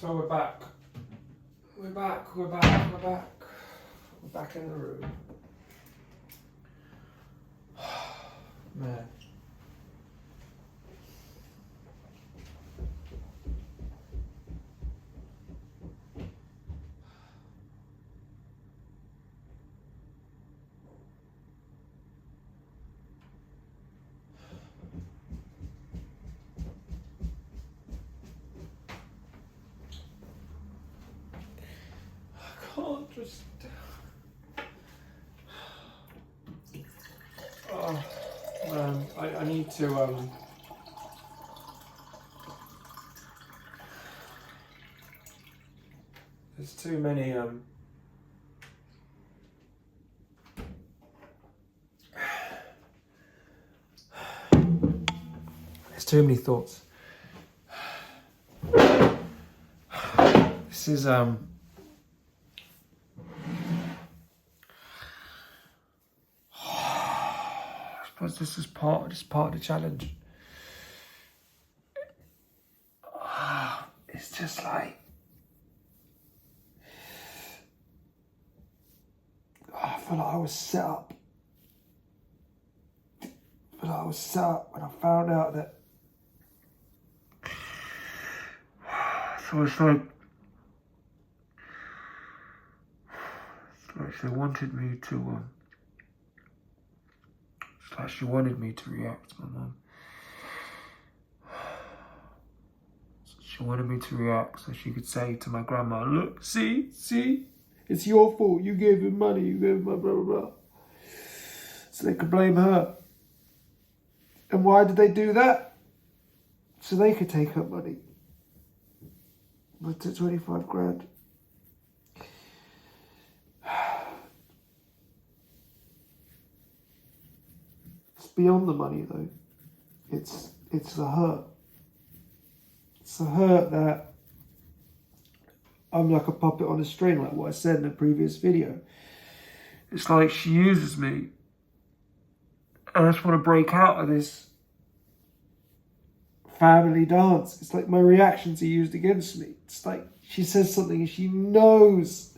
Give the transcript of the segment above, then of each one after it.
So we're back. We're back. We're back. We're back. We're back in the room. Man. I can't just. Oh, man. I need to. There's too many. There's too many thoughts. This is I suppose this is part of the challenge. It's just like I feel like I was set up. I feel like I was set up when I found out that. So it's like she wanted me to. It's like she wanted me to react, my mum. She wanted me to react so she could say to my grandma, "Look, see, it's your fault. You gave him money. You gave him blah blah blah." So they could blame her. And why did they do that? So they could take her money. But to 25 grand. It's beyond the money though. It's the hurt. It's the hurt that I'm like a puppet on a string, like what I said in the previous video. It's like she uses me. And I just want to break out of this family dance. It's like my reactions are used against me. It's like she says something and she knows.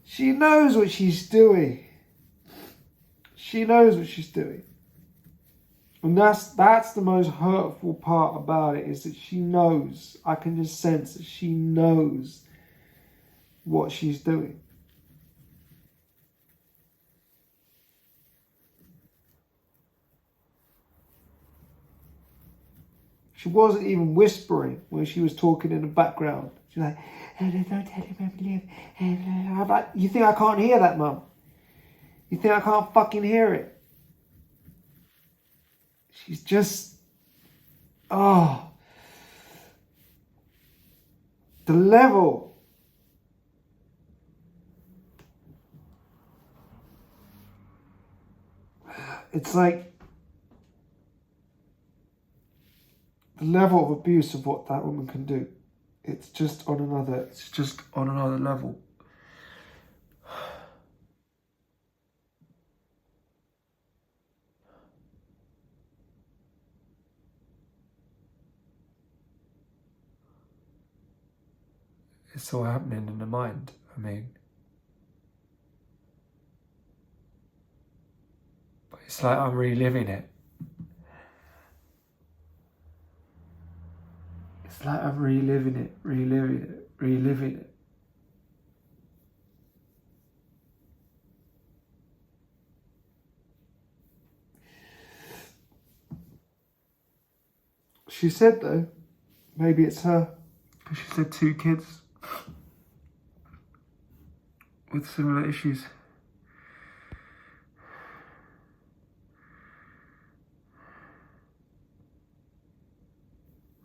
She knows what she's doing. She knows what she's doing. And that's the most hurtful part about it, is that she knows. I can just sense that she knows what she's doing. She wasn't even whispering when she was talking in the background. She's like, "Don't tell him where we live." I'm like, you think I can't hear that, Mum? You think I can't fucking hear it? She's just, the level. It's like the level of abuse of what that woman can do. It's just on another level. It's all happening in the mind, I mean. But it's like I'm reliving it. It's like I'm reliving it. She said though, maybe it's her, because she said 2 kids with similar issues.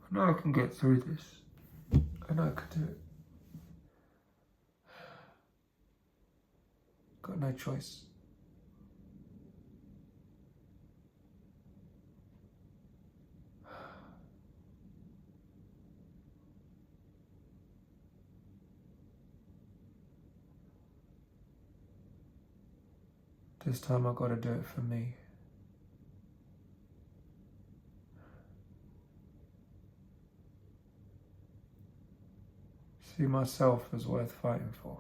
I know I can get through this. I know I can do it. Got no choice. This time I gotta do it for me. See myself as worth fighting for.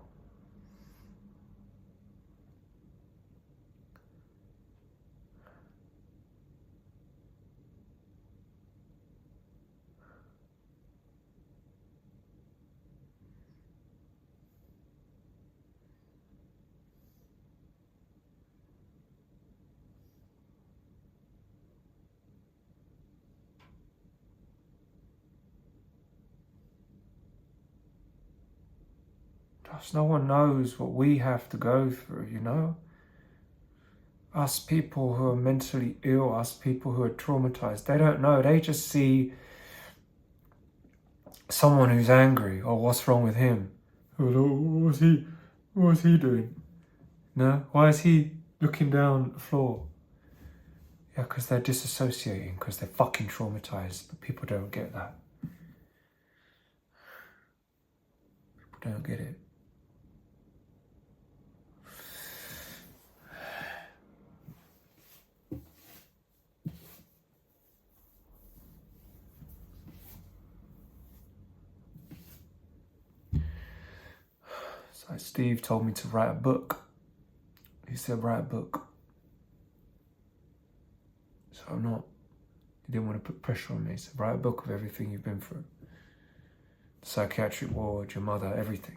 Just no one knows what we have to go through, you know? Us people who are mentally ill, us people who are traumatized, they don't know. They just see someone who's angry. Oh, what's wrong with him? Oh, what's he doing? No? Why is he looking down the floor? Yeah, because they're disassociating, because they're fucking traumatized. But people don't get that. People don't get it. So Steve told me to write a book. He said, write a book. So I'm not, he didn't want to put pressure on me. He said, write a book of everything you've been through. The psychiatric ward, your mother, everything.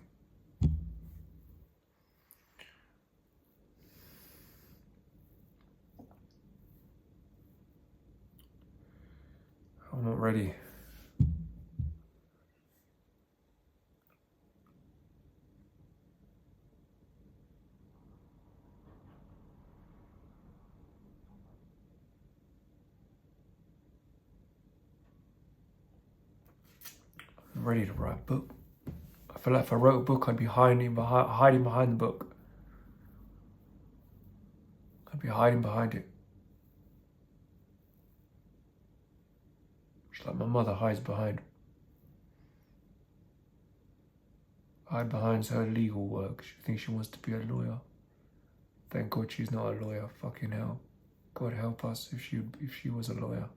I'm not ready. I'm ready to write a book. I feel like if I wrote a book, I'd be hiding behind the book. I'd be hiding behind it. Just like my mother hides behind. Hide behind her legal work. She thinks she wants to be a lawyer. Thank God she's not a lawyer. Fucking hell. God help us if she was a lawyer.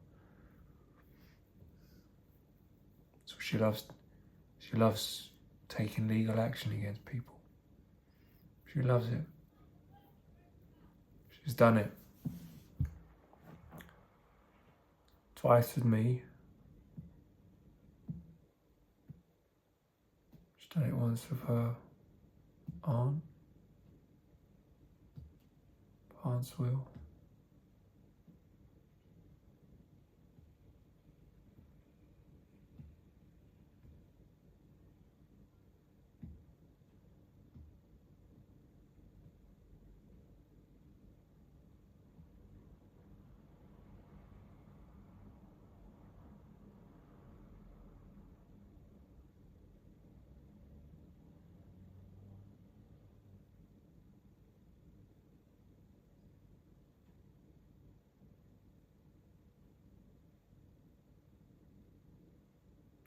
So she loves taking legal action against people. She loves it. She's done it. Twice with me. She's done it once with her aunt. Aunt's will.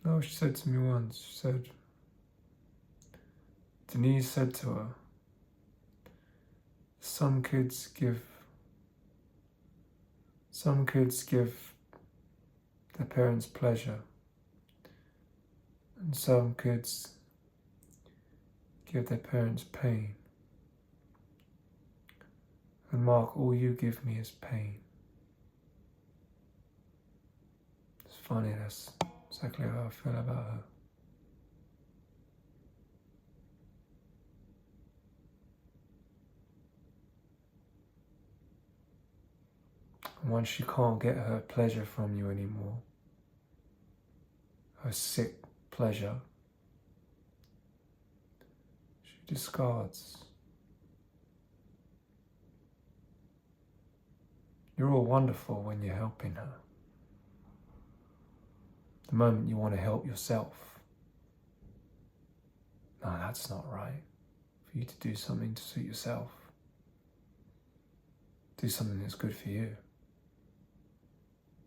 No, she said to me once, she said, Denise said to her, some kids give their parents pleasure, and some kids give their parents pain. And Mark, all you give me is pain. It's funny, that's exactly how I feel about her. And once she can't get her pleasure from you anymore, her sick pleasure, she discards. You're all wonderful when you're helping her. The moment you want to help yourself, no, that's not right. For you to do something to suit yourself. Do something that's good for you.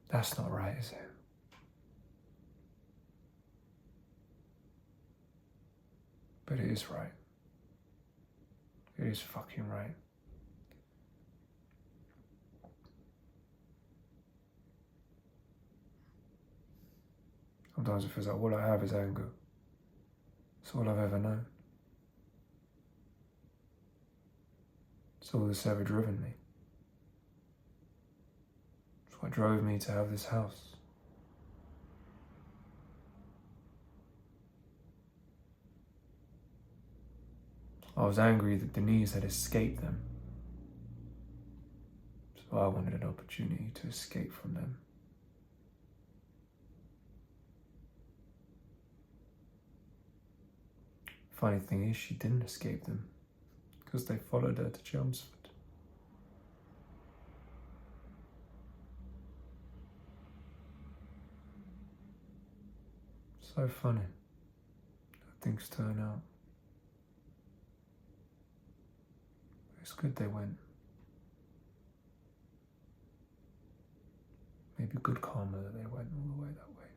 That's not right, is it? But it is right. It is fucking right. Sometimes it feels like all I have is anger. It's all I've ever known. It's all that's ever driven me. It's what drove me to have this house. I was angry that Denise had escaped them. So I wanted an opportunity to escape from them. Funny thing is, she didn't escape them because they followed her to Chelmsford. So funny how things turn out. It's good they went. Maybe good karma that they went all the way that way.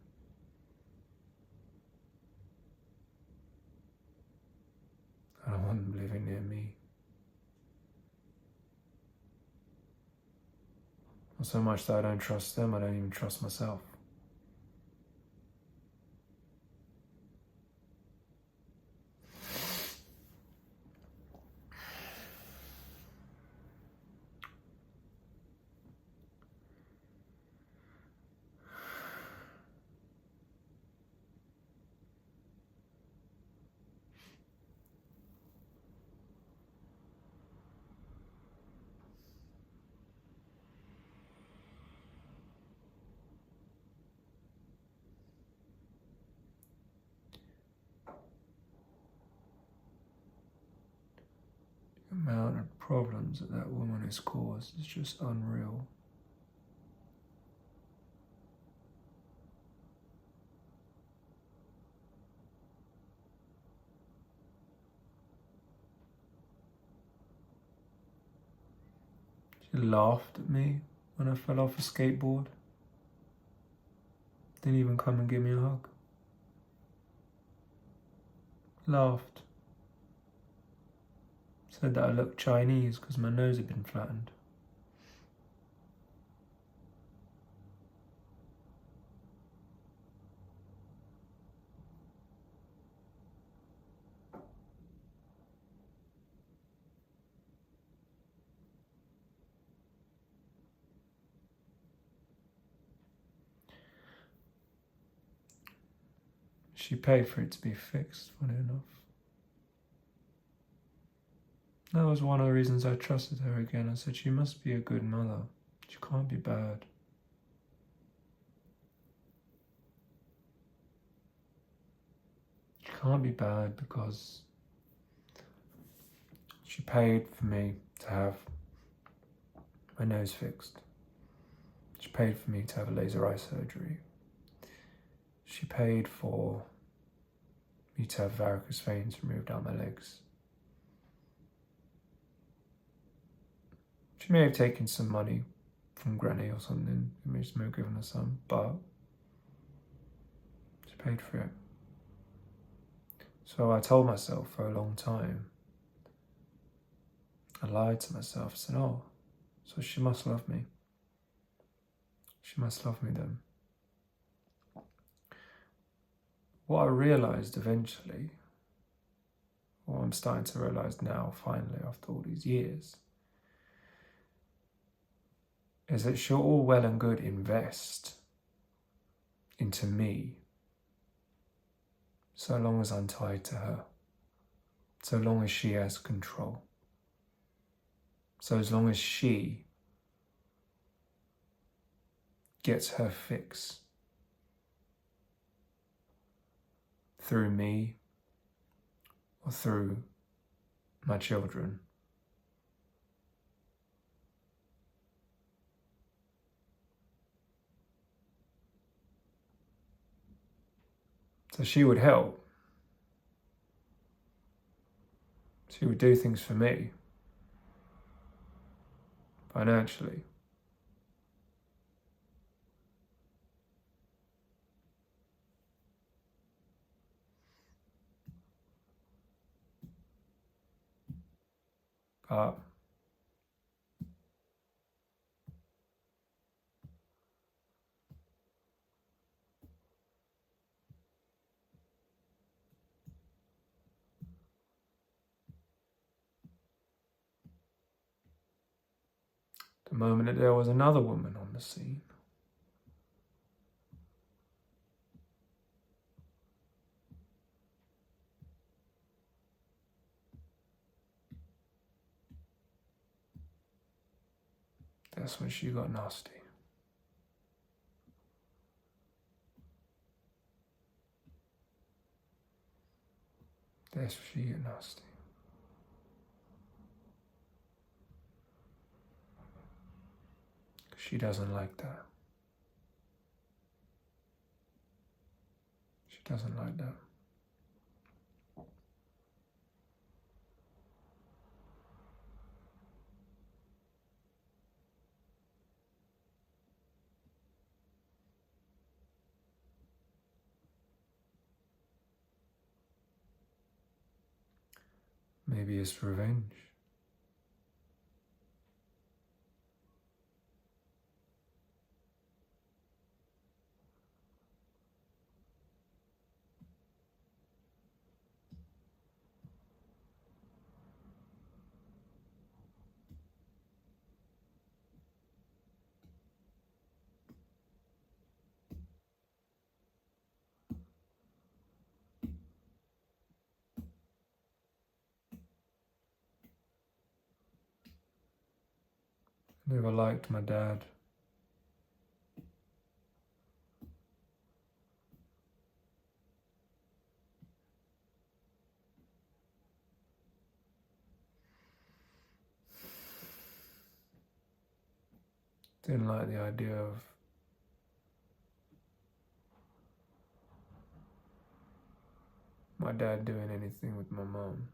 I don't want them living near me. Not so much that I don't trust them, I don't even trust myself. The amount of problems that woman has caused is just unreal. She laughed at me when I fell off a skateboard. Didn't even come and give me a hug. Laughed. Said that I looked Chinese because my nose had been flattened. She paid for it to be fixed, funny enough. That was one of the reasons I trusted her again. I said, she must be a good mother. She can't be bad. She can't be bad because she paid for me to have my nose fixed. She paid for me to have a laser eye surgery. She paid for me to have varicose veins removed down my legs. She may have taken some money from Granny or something, it may have given her some, but she paid for it. So I told myself for a long time, I lied to myself, said, oh, so she must love me. She must love me then. What I realised eventually, what I'm starting to realise now, finally, after all these years, is that she'll all well and good invest into me so long as I'm tied to her, so long as she has control, so as long as she gets her fix through me or through my children. So she would help. She would do things for me, financially. But The moment that there was another woman on the scene. That's when she got nasty. That's when she got nasty. She doesn't like that. She doesn't like that. Maybe it's revenge. Never liked my dad. Didn't like the idea of my dad doing anything with my mum.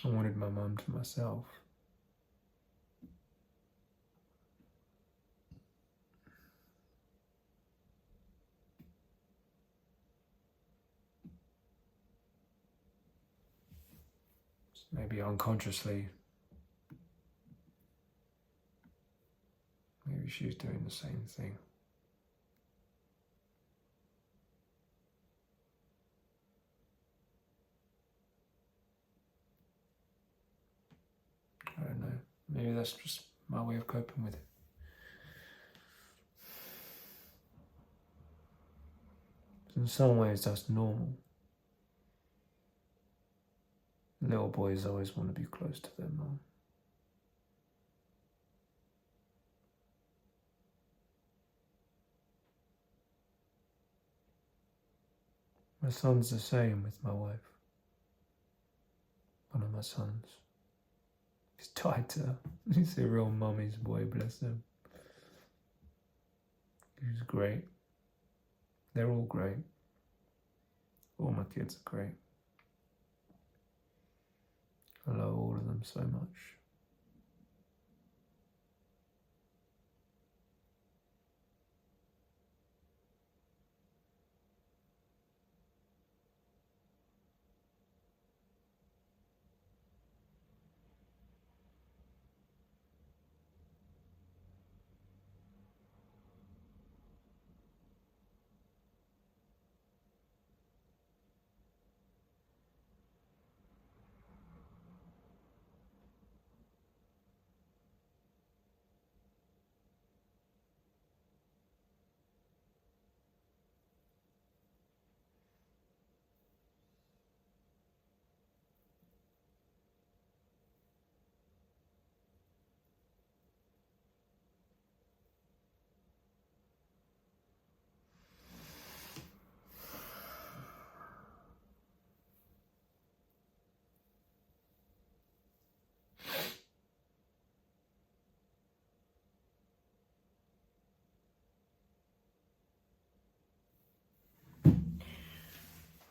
I wanted my mum to myself. Maybe unconsciously, maybe she's doing the same thing. I don't know. Maybe that's just my way of coping with it. In some ways, that's normal. Little boys always want to be close to their mum. My son's the same with my wife. One of my sons. He's tied to her. He's a real mummy's boy, bless him. He's great. They're all great. All my kids are great. I love all of them so much.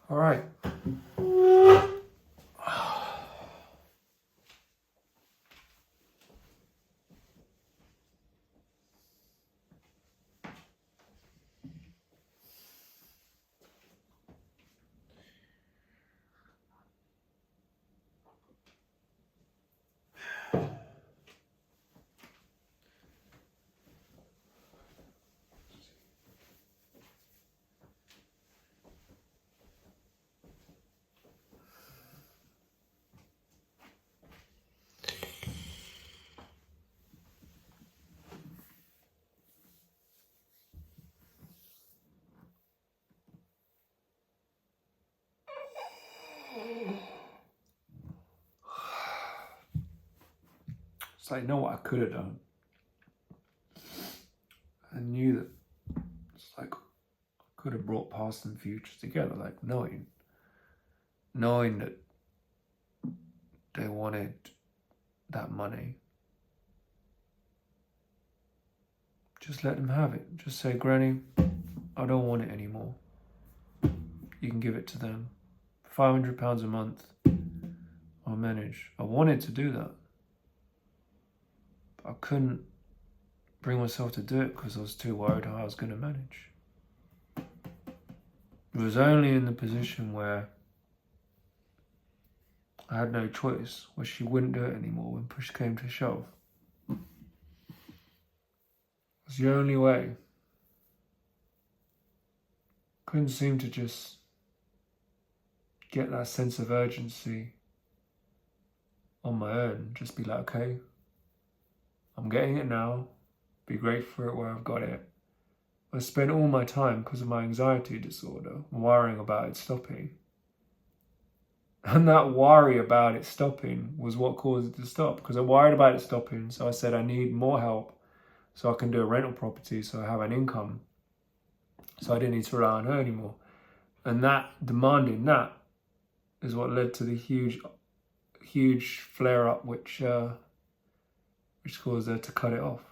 All right. It's like, you know what I could have done? I knew that it's like I could have brought past and future together, like knowing that they wanted that money. Just let them have it. Just say, Granny, I don't want it anymore. You can give it to them. £500 a month, I'll manage. I wanted to do that, but I couldn't bring myself to do it because I was too worried how I was going to manage. It was only in the position where I had no choice, where she wouldn't do it anymore when push came to shove. It was the only way. Couldn't seem to just get that sense of urgency on my own. Just be like, okay, I'm getting it now. Be grateful for it where I've got it. I spent all my time, because of my anxiety disorder, worrying about it stopping. And that worry about it stopping was what caused it to stop, because I worried about it stopping. So I said, I need more help so I can do a rental property so I have an income. So I didn't need to rely on her anymore. And that, demanding that, is what led to the huge flare-up which caused her to cut it off.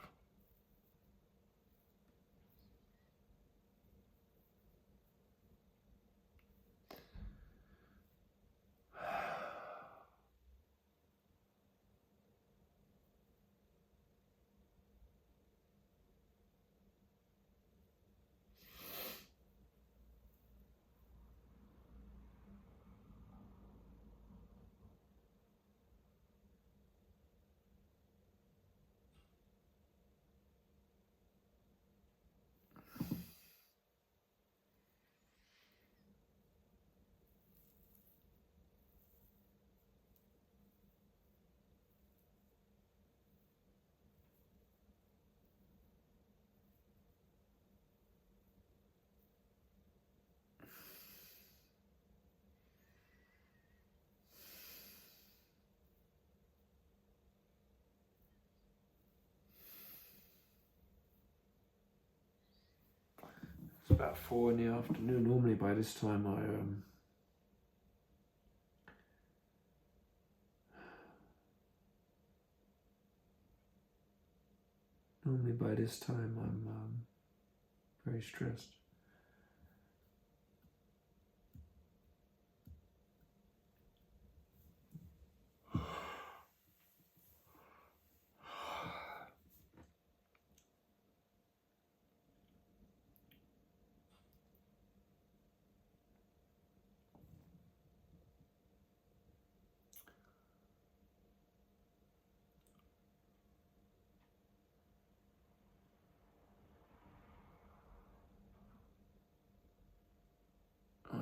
It's about 4 in the afternoon. Normally by this time I'm very stressed.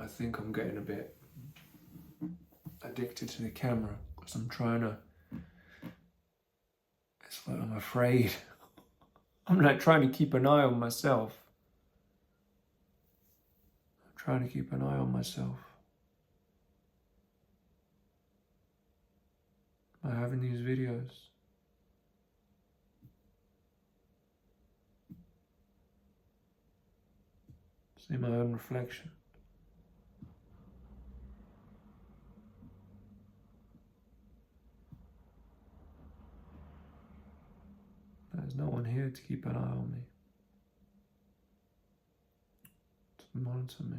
I think I'm getting a bit addicted to the camera because I'm trying to, it's like I'm afraid. I'm like trying to keep an eye on myself. I'm trying to keep an eye on myself. By having these videos. See my own reflection. There's no one here to keep an eye on me, to monitor me.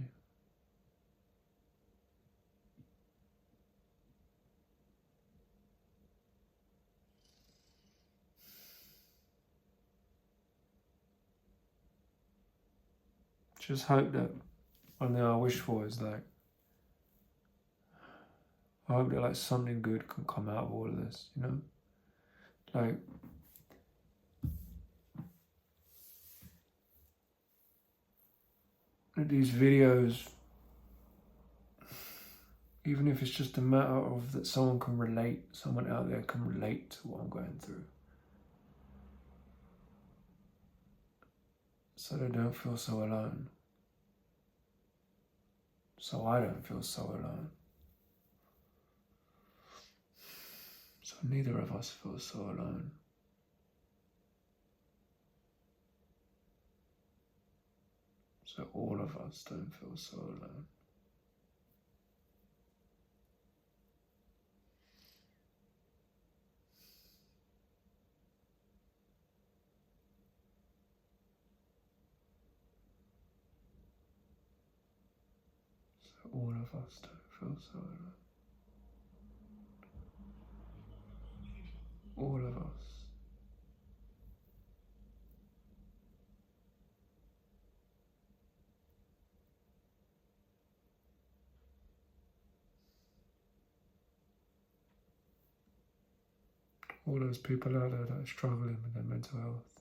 Just hope that one thing I wish for is like, I hope that like something good can come out of all of this, you know? Like, these videos, even if it's just a matter of that someone out there can relate to what I'm going through. So they don't feel so alone. So I don't feel so alone. So neither of us feel so alone. so all of us don't feel so alone. So all of us don't feel so alone. All of us. All those people out there that are struggling with their mental health.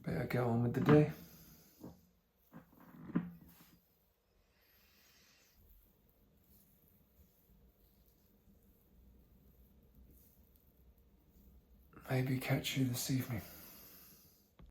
Better get on with the day. Maybe catch you this evening.